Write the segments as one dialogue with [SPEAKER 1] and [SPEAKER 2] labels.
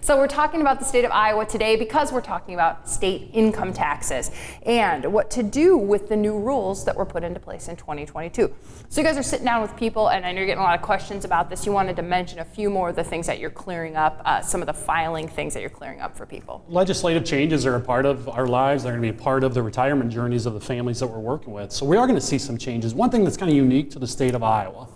[SPEAKER 1] So we're talking about the state of Iowa today because we're talking about state income taxes and what to do with the new rules that were put into place in 2022. So you guys are sitting down with people, and I know you're getting a lot of questions about this. You wanted to mention a few more of the things that you're clearing up, some of the filing things that you're clearing up for people.
[SPEAKER 2] Legislative changes are a part of our lives. They're going to be a part of the retirement journeys of the families that we're working with. So we are going to see some changes. One thing that's kind of unique to the state of Iowa,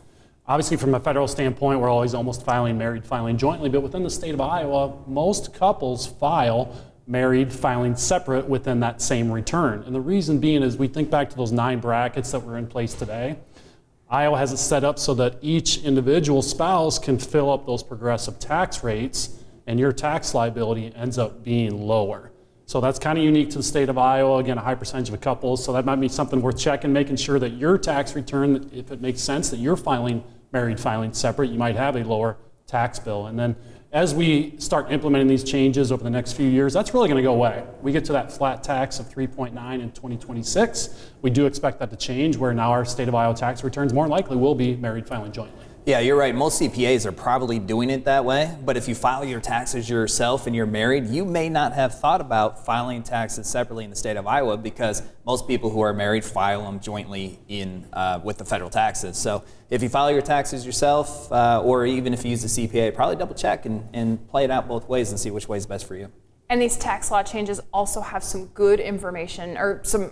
[SPEAKER 2] obviously from a federal standpoint, we're always almost married filing jointly, but within the state of Iowa, most couples file married filing separate within that same return. And the reason being is we think back to those 9 brackets that were in place today. Iowa has it set up so that each individual spouse can fill up those progressive tax rates, and your tax liability ends up being lower. So that's kind of unique to the state of Iowa. Again, a high percentage of couples, so that might be something worth checking, making sure that your tax return, if it makes sense that you're married filing separate, you might have a lower tax bill. And then as we start implementing these changes over the next few years, that's really going to go away. We get to that flat tax of 3.9 in 2026. We do expect that to change, where now our state of Iowa tax returns more likely will be married filing jointly.
[SPEAKER 3] Yeah, you're right. Most CPAs are probably doing it that way, but if you file your taxes yourself and you're married, you may not have thought about filing taxes separately in the state of Iowa, because most people who are married file them jointly with the federal taxes. So if you file your taxes yourself, or even if you use the CPA, probably double check and play it out both ways and see which way is best for you.
[SPEAKER 1] And these tax law changes also have some good information, or some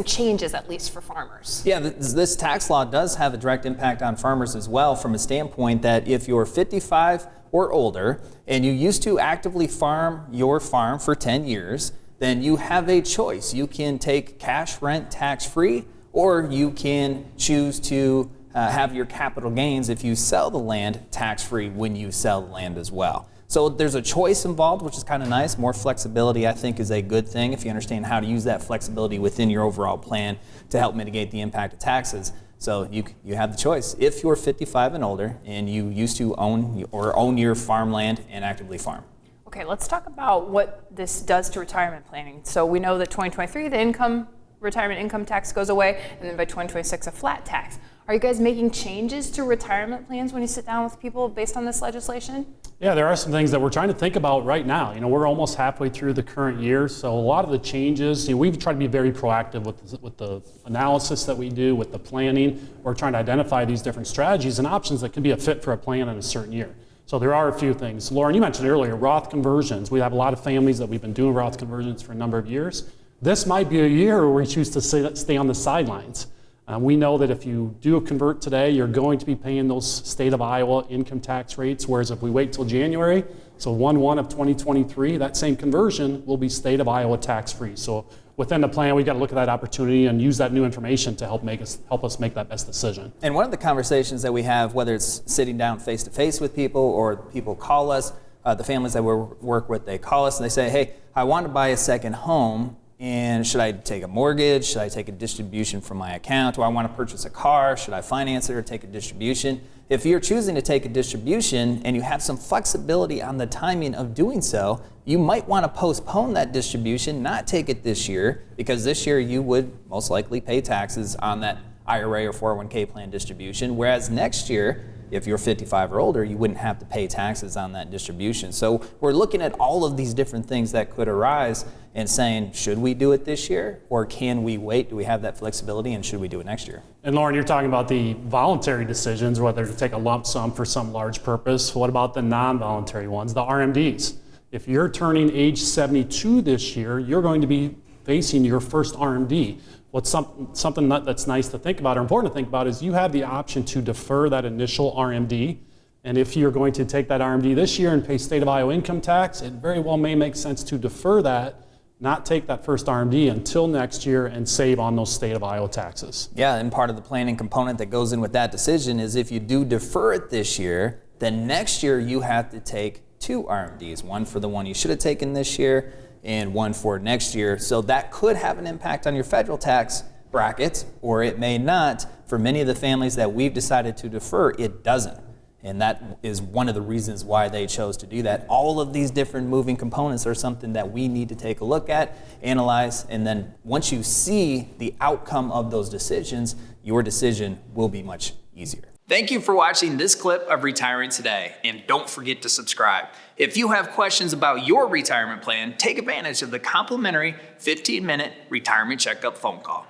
[SPEAKER 1] changes at least for farmers.
[SPEAKER 3] Yeah, this tax law does have a direct impact on farmers as well, from a standpoint that if you're 55 or older and you used to actively farm your farm for 10 years, then you have a choice. You can take cash rent tax-free, or you can choose to have your capital gains, if you sell the land, tax-free when you sell the land as well. So there's a choice involved, which is kind of nice. More flexibility, I think, is a good thing if you understand how to use that flexibility within your overall plan to help mitigate the impact of taxes. So you have the choice. If you're 55 and older and you used to own your farmland and actively farm.
[SPEAKER 1] Okay, let's talk about what this does to retirement planning. So we know that 2023, the retirement income tax goes away, and then by 2026, a flat tax. Are you guys making changes to retirement plans when you sit down with people based on this legislation?
[SPEAKER 2] Yeah, there are some things that we're trying to think about right now. We're almost halfway through the current year, so a lot of the changes, we've tried to be very proactive with the analysis that we do, with the planning. We're trying to identify these different strategies and options that could be a fit for a plan in a certain year. So there are a few things. Loren, you mentioned earlier, Roth conversions. We have a lot of families that we've been doing Roth conversions for a number of years. This might be a year where we choose to stay on the sidelines. We know that if you do a convert today, you're going to be paying those state of Iowa income tax rates, whereas if we wait till January, so 1/1 of 2023, that same conversion will be state of Iowa tax-free. So within the plan, we've got to look at that opportunity and use that new information to help us make that best decision.
[SPEAKER 3] And one of the conversations that we have, whether it's sitting down face-to-face with people or people call us, the families that we work with, they call us and they say, hey, I want to buy a second home. And should I take a mortgage? Should I take a distribution from my account? Do I want to purchase a car? Should I finance it or take a distribution? If you're choosing to take a distribution and you have some flexibility on the timing of doing so, you might want to postpone that distribution, not take it this year, because this year you would most likely pay taxes on that IRA or 401k plan distribution, whereas next year, if you're 55 or older, you wouldn't have to pay taxes on that distribution. So we're looking at all of these different things that could arise and saying, should we do it this year, or can we wait? Do we have that flexibility, and should we do it next year?
[SPEAKER 2] And Loren, you're talking about the voluntary decisions, whether to take a lump sum for some large purpose. What about the non-voluntary ones, the RMDs? If you're turning age 72 this year, you're going to be facing your first RMD. What's something that's nice to think about, or important to think about, is you have the option to defer that initial RMD. And if you're going to take that RMD this year and pay state of Iowa income tax, it very well may make sense to defer that, not take that first RMD until next year, and save on those state of Iowa taxes.
[SPEAKER 3] Yeah, and part of the planning component that goes in with that decision is if you do defer it this year, then next year you have to take 2 RMDs, one for the one you should have taken this year and one for next year. So that could have an impact on your federal tax bracket, or it may not. For many of the families that we've decided to defer, it doesn't. And that is one of the reasons why they chose to do that. All of these different moving components are something that we need to take a look at, analyze, and then once you see the outcome of those decisions, your decision will be much easier. Thank you for watching this clip of Retiring Today, and don't forget to subscribe. If you have questions about your retirement plan, take advantage of the complimentary 15-minute retirement checkup phone call.